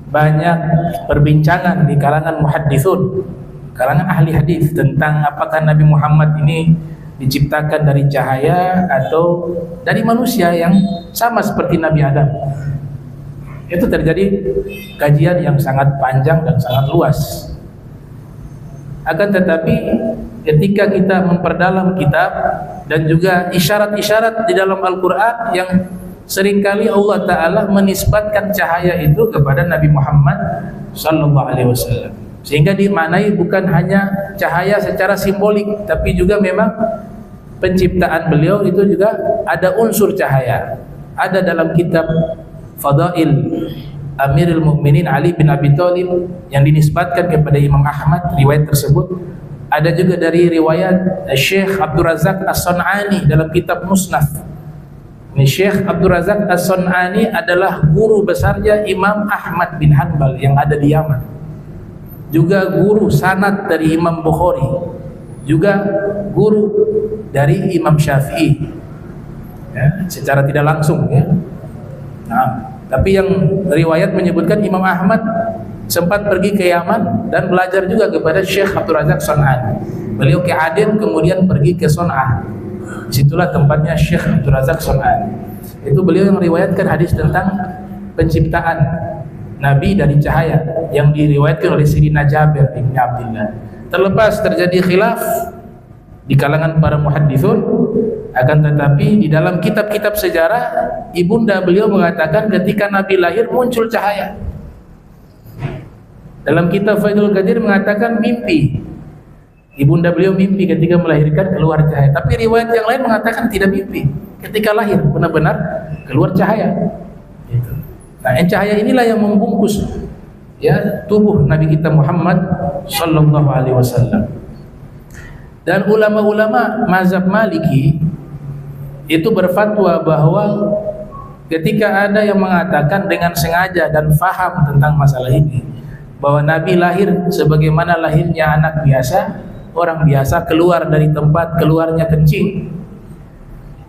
banyak perbincangan di kalangan muhadditsun, kalangan ahli hadis, tentang apakah Nabi Muhammad ini diciptakan dari cahaya atau dari manusia yang sama seperti Nabi Adam. Itu terjadi kajian yang sangat panjang dan sangat luas. Akan tetapi ketika kita memperdalam kitab dan juga isyarat-isyarat di dalam Al-Quran yang seringkali Allah Ta'ala menisbatkan cahaya itu kepada Nabi Muhammad sallallahu alaihi wasallam, sehingga dimaknai bukan hanya cahaya secara simbolik, tapi juga memang penciptaan beliau itu juga ada unsur cahaya. Ada dalam kitab Fadail Amirul Mukminin Ali bin Abi Thalib yang dinisbatkan kepada Imam Ahmad, riwayat tersebut. Ada juga dari riwayat Syekh Abdul Razak As-Sun'ani dalam kitab Musnaf. Ini Syekh Abdul Razak As-Sun'ani adalah guru besarnya Imam Ahmad bin Hanbal yang ada di Yaman, juga guru sanad dari Imam Bukhari, juga guru dari Imam Syafi'i ya, secara tidak langsung ya. Nah, tapi yang riwayat menyebutkan Imam Ahmad sempat pergi ke Yaman dan belajar juga kepada Syekh Abdul Razak Sun'an. Beliau ke Aden kemudian pergi ke Son'ah. Disitulah tempatnya Syekh Abdul Razak Sun'an. Itu beliau yang meriwayatkan hadis tentang penciptaan Nabi dari cahaya yang diriwayatkan oleh Sayyidina Jabir bin Abdullah. Terlepas terjadi khilaf di kalangan para muhadditsun, akan tetapi di dalam kitab-kitab sejarah ibunda beliau mengatakan ketika Nabi lahir muncul cahaya. Dalam kitab Faidul Qadir mengatakan mimpi, ibunda beliau mimpi ketika melahirkan keluar cahaya. Tapi riwayat yang lain mengatakan tidak mimpi, ketika lahir benar-benar keluar cahaya. Nah, cahaya inilah yang membungkus ya tubuh Nabi kita Muhammad sallallahu alaihi wasallam. Dan ulama-ulama mazhab Maliki itu berfatwa bahwa ketika ada yang mengatakan dengan sengaja dan faham tentang masalah ini, bahwa Nabi lahir sebagaimana lahirnya anak biasa, orang biasa keluar dari tempat keluarnya kencing,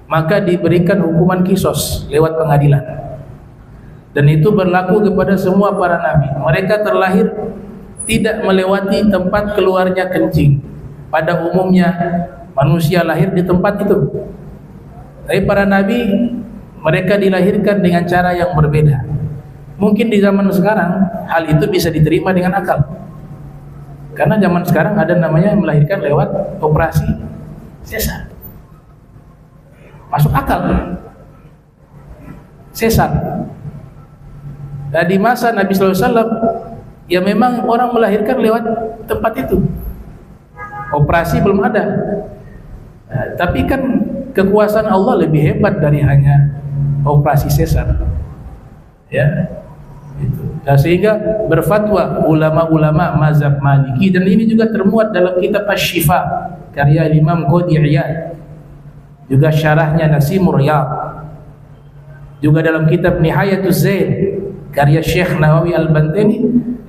maka diberikan hukuman kisos lewat pengadilan. Dan itu berlaku kepada semua para nabi. Mereka terlahir tidak melewati tempat keluarnya kencing. Pada umumnya manusia lahir di tempat itu. Tapi para nabi mereka dilahirkan dengan cara yang berbeda. Mungkin di zaman sekarang hal itu bisa diterima dengan akal. Karena zaman sekarang ada namanya melahirkan lewat operasi sesar. Masuk akal. Sesar. Nah, di masa Nabi sallallahu alaihi wasallam ya memang orang melahirkan lewat tempat itu. Operasi belum ada. Nah, tapi kan kekuasaan Allah lebih hebat dari hanya operasi sesar. Ya. Itu. Nah, sehingga berfatwa ulama-ulama mazhab Maliki, dan ini juga termuat dalam kitab Asy-Syifa karya Imam Qadhi Iyad, juga syarahnya Nasimur Riyad, juga dalam kitab Nihayatuz Zain karya Syekh Nawawi Al-Bantani.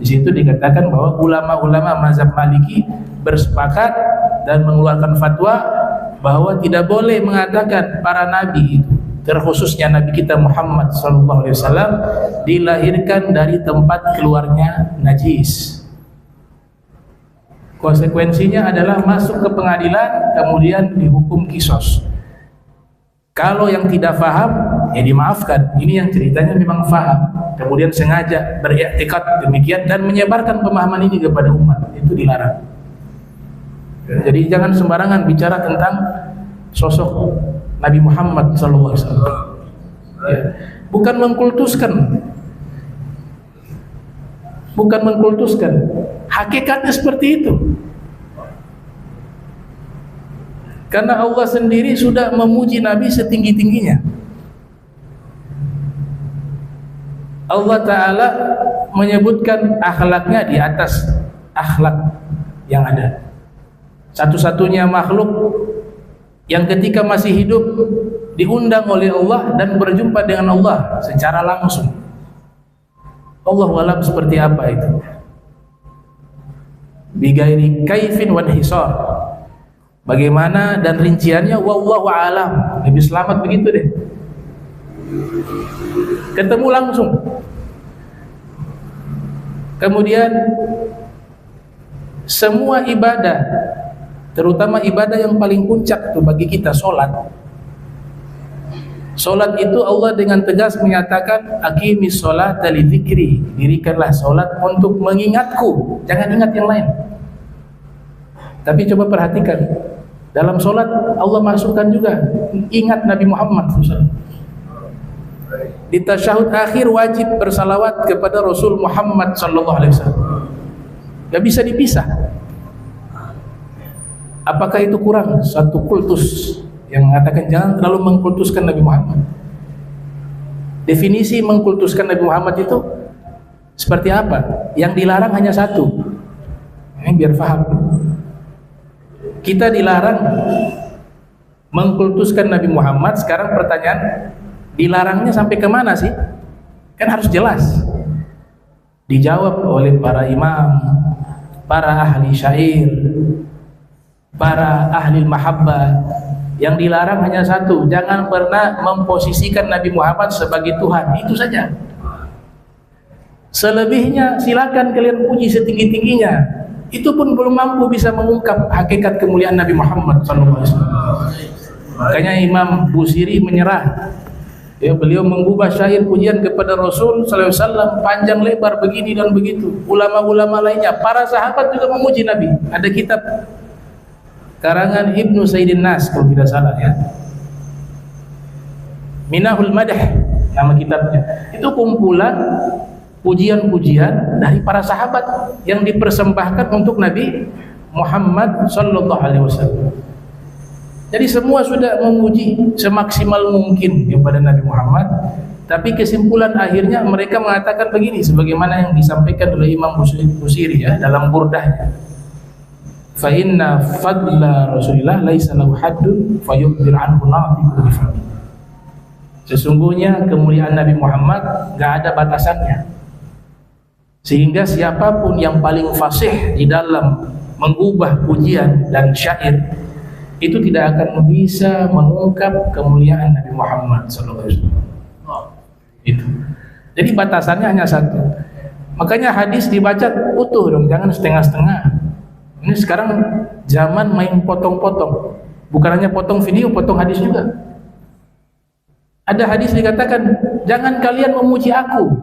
Di situ dikatakan bahwa ulama-ulama mazhab Maliki bersepakat dan mengeluarkan fatwa bahwa tidak boleh mengatakan para nabi itu, terkhususnya Nabi kita Muhammad SAW, dilahirkan dari tempat keluarnya najis. Konsekuensinya adalah masuk ke pengadilan, kemudian dihukum kisos. Kalau yang tidak faham, ya dimaafkan. Ini yang ceritanya memang faham, kemudian sengaja beriktikad demikian dan menyebarkan pemahaman ini kepada umat, itu dilarang. Jadi jangan sembarangan bicara tentang sosok Nabi Muhammad SAW. Ya. Bukan mengkultuskan, hakikatnya seperti itu. Karena Allah sendiri sudah memuji Nabi setinggi-tingginya. Allah Ta'ala menyebutkan akhlaknya di atas akhlak yang ada. Satu-satunya makhluk yang ketika masih hidup diundang oleh Allah dan berjumpa dengan Allah secara langsung. Allahu a'lam seperti apa itu. Bigairi kaifin wan hisar. Bagaimana dan rinciannya wallahu a'lam. Nabi selamat begitu deh. Ketemu langsung. Kemudian semua ibadah, terutama ibadah yang paling puncak itu bagi kita, sholat. Sholat itu Allah dengan tegas menyatakan aqimis sholata li dzikri, dirikanlah sholat untuk mengingatku, jangan ingat yang lain. Tapi coba perhatikan, dalam sholat Allah masukkan juga ingat Nabi Muhammad SAW. Di tasyahud akhir wajib bersalawat kepada Rasul Muhammad SAW. Gak bisa dipisah. Apakah itu kurang satu kultus yang mengatakan jangan terlalu mengkultuskan Nabi Muhammad? Definisi mengkultuskan Nabi Muhammad itu seperti apa? Yang dilarang hanya satu. Ini biar paham. Kita dilarang mengkultuskan Nabi Muhammad. Sekarang pertanyaan, dilarangnya sampai kemana sih? Kan harus jelas. Dijawab oleh para imam, para ahli syair, para ahli mahabbah. Yang dilarang hanya satu, jangan pernah memposisikan Nabi Muhammad sebagai Tuhan. Itu saja. Selebihnya silakan kalian puji setinggi-tingginya. Itu pun belum mampu bisa mengungkap hakikat kemuliaan Nabi Muhammad SAW. Makanya Imam Busiri menyerah. Ya, beliau mengubah syair pujian kepada Rasul SAW panjang lebar begini dan begitu. Ulama-ulama lainnya, para sahabat juga memuji Nabi. Ada kitab karangan Ibnu Sayyidin Nas kalau tidak salah ya, Minahul Madah nama kitabnya. Itu kumpulan pujian-pujian dari para sahabat yang dipersembahkan untuk Nabi Muhammad sallallahu alaihi wasallam. Jadi semua sudah memuji semaksimal mungkin kepada Nabi Muhammad, Tapi kesimpulan akhirnya mereka mengatakan begini, sebagaimana yang disampaikan oleh Imam Busiri ya dalam burdahnya. Fa inna fadla Rasulillah laisa lahu haddun fayukhbir anhu na'tiqu bi fadli. Sesungguhnya kemuliaan Nabi Muhammad enggak ada batasannya. Sehingga siapapun yang paling fasih di dalam mengubah pujian dan syair itu tidak akan bisa mengungkap kemuliaan Nabi Muhammad sallallahu alaihi wasallam. Itu. Jadi batasannya hanya satu. Makanya hadis dibaca utuh dong, jangan setengah-setengah. Ini sekarang zaman main potong-potong. Bukan hanya potong video, potong hadis juga. Ada hadis dikatakan, jangan kalian memuji aku.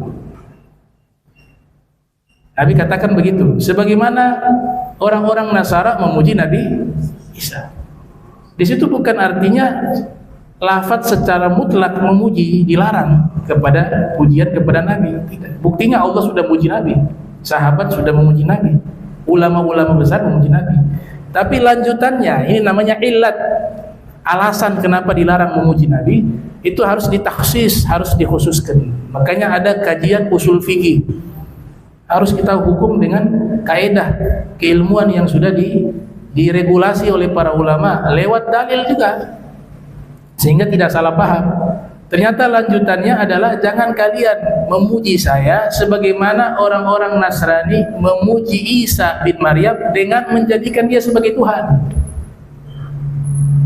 Nabi katakan begitu. Sebagaimana orang-orang Nasara memuji Nabi Isa. Di situ bukan artinya lafaz secara mutlak memuji dilarang kepada pujian kepada Nabi. Tidak. Buktinya Allah sudah memuji Nabi, sahabat sudah memuji Nabi, ulama-ulama besar memuji Nabi. Tapi lanjutannya ini namanya illat, alasan kenapa dilarang memuji Nabi itu harus ditaksis, harus dikhususkan. Makanya ada kajian usul fikih, harus kita hukum dengan kaidah keilmuan yang sudah diregulasi oleh para ulama lewat dalil juga, sehingga tidak salah paham. Ternyata lanjutannya adalah jangan kalian memuji saya sebagaimana orang-orang Nasrani memuji Isa bin Maryam dengan menjadikan dia sebagai Tuhan,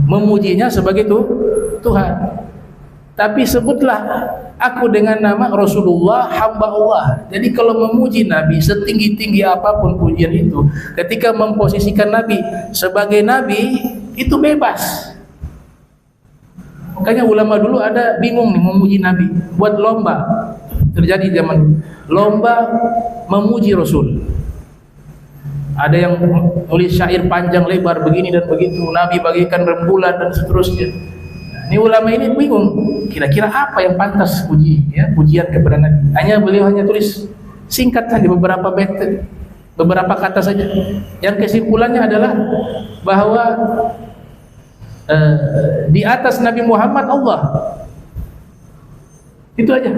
memujinya sebagai Tuhan. Tapi sebutlah aku dengan nama Rasulullah, hamba Allah. Jadi kalau memuji Nabi setinggi-tinggi apapun pujian itu, ketika memposisikan Nabi sebagai Nabi itu bebas. Makanya ulama dulu ada bingung nih memuji Nabi, buat lomba. Terjadi zaman lomba memuji Rasul. Ada yang nulis syair panjang lebar begini dan begitu, Nabi bagikan rembulan dan seterusnya. Ini ulama ini bingung, kira-kira apa yang pantas puji, ya, pujian kepada Nabi. Beliau hanya tulis singkat saja beberapa bait, beberapa kata saja. Yang kesimpulannya adalah bahwa di atas Nabi Muhammad Allah. Itu aja.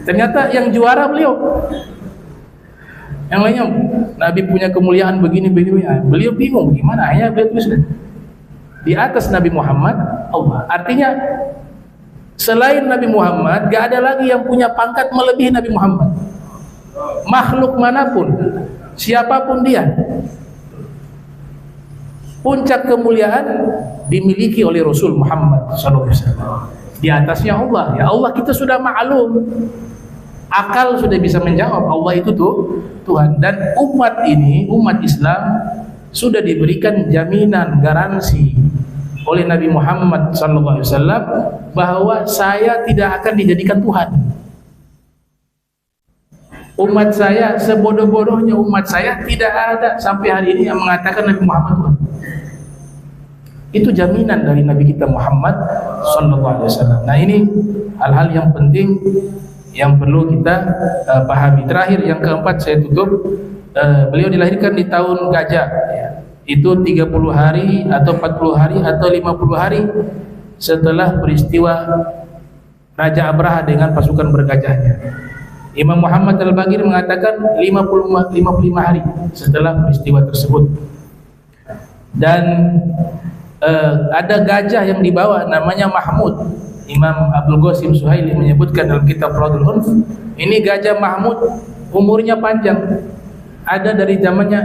Ternyata yang juara beliau. Yang lainnya Nabi punya kemuliaan begini-begini. Beliau bingung gimana, hanya beliau tulis di atas Nabi Muhammad Allah. Artinya selain Nabi Muhammad gak ada lagi yang punya pangkat melebihi Nabi Muhammad. Makhluk manapun, siapapun dia, puncak kemuliaan dimiliki oleh Rasul Muhammad SAW. Di atasnya Allah. Ya Allah kita sudah maklum, akal sudah bisa menjawab Allah itu Tuhan. Dan umat ini, umat Islam sudah diberikan jaminan, garansi oleh Nabi Muhammad SAW bahwa saya tidak akan dijadikan Tuhan. Umat saya, sebodoh-bodohnya umat saya, tidak ada sampai hari ini yang mengatakan Nabi Muhammad Tuhan. Itu jaminan dari Nabi kita Muhammad SAW. Nah ini hal-hal yang penting yang perlu kita pahami. Terakhir yang keempat saya tutup, beliau dilahirkan di tahun gajah ya. Itu 30 hari atau 40 hari atau 50 hari setelah peristiwa Raja Abraha dengan pasukan bergajahnya. Imam Muhammad Al-Baqir mengatakan 55 hari setelah peristiwa tersebut. Dan ada gajah yang dibawa namanya Mahmud. Imam Abdul Qasim Suhaili menyebutkan dalam kitab Radul Unf, ini gajah Mahmud umurnya panjang, ada dari zamannya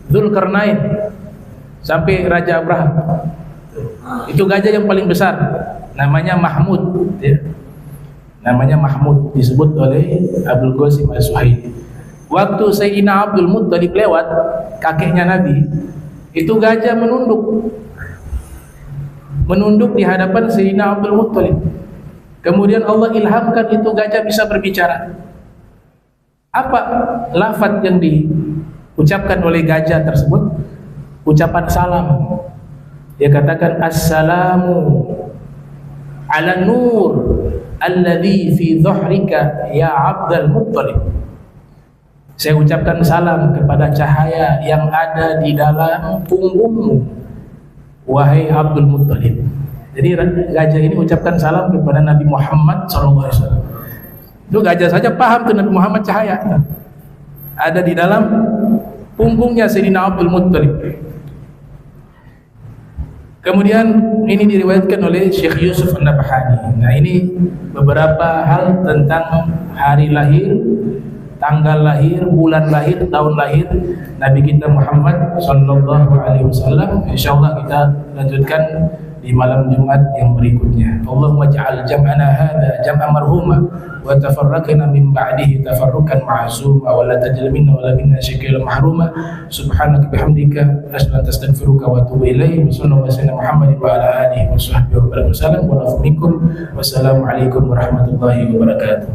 Dzulkarnain sampai Raja Abraha. Itu gajah yang paling besar, namanya Mahmud ya. Namanya Mahmud, disebut oleh Abdul Qasim As-Suhaili. Waktu Sayyidina Abdul Muttalib lewat, kakeknya Nabi, itu gajah menunduk di hadapan Sayyidina Abdul Muttalib. Kemudian Allah ilhamkan itu gajah bisa berbicara. Apa lafaz yang diucapkan oleh gajah tersebut? Ucapan salam. Dia katakan assalamu ala nur alladhi fi dhuhrika ya Abdul Muttalib. Saya ucapkan salam kepada cahaya yang ada di dalam punggungmu, wahai Abdul Muttalib. Jadi gajah ini ucapkan salam kepada Nabi Muhammad SAW. Itu gajah saja paham tuh Nabi Muhammad cahaya. Ada di dalam punggungnya Sayyidina Abdul Muttalib. Kemudian ini diriwayatkan oleh Syekh Yusuf An-Nabhani. Nah, ini beberapa hal tentang hari lahir, tanggal lahir, bulan lahir, tahun lahir Nabi kita Muhammad sallallahu alaihi wasallam. Insyaallah kita lanjutkan di malam Jumat yang berikutnya. Allahumma ja'al jam'ana hadza jam'an marhuma wa tafarraqna min ba'dihi tafarruqan ma'suma wa la tajal minna wa la minna shakila mahruma. Subhanaka bihamdika asyhadu an astaghfiruka wa atubu ilaik. Sallallahu alaihi wasallam Muhammadin wa ala alihi wa sahbihi wa barakatuh. Wa lafikum. Wassalamu alaikum warahmatullahi wabarakatuh.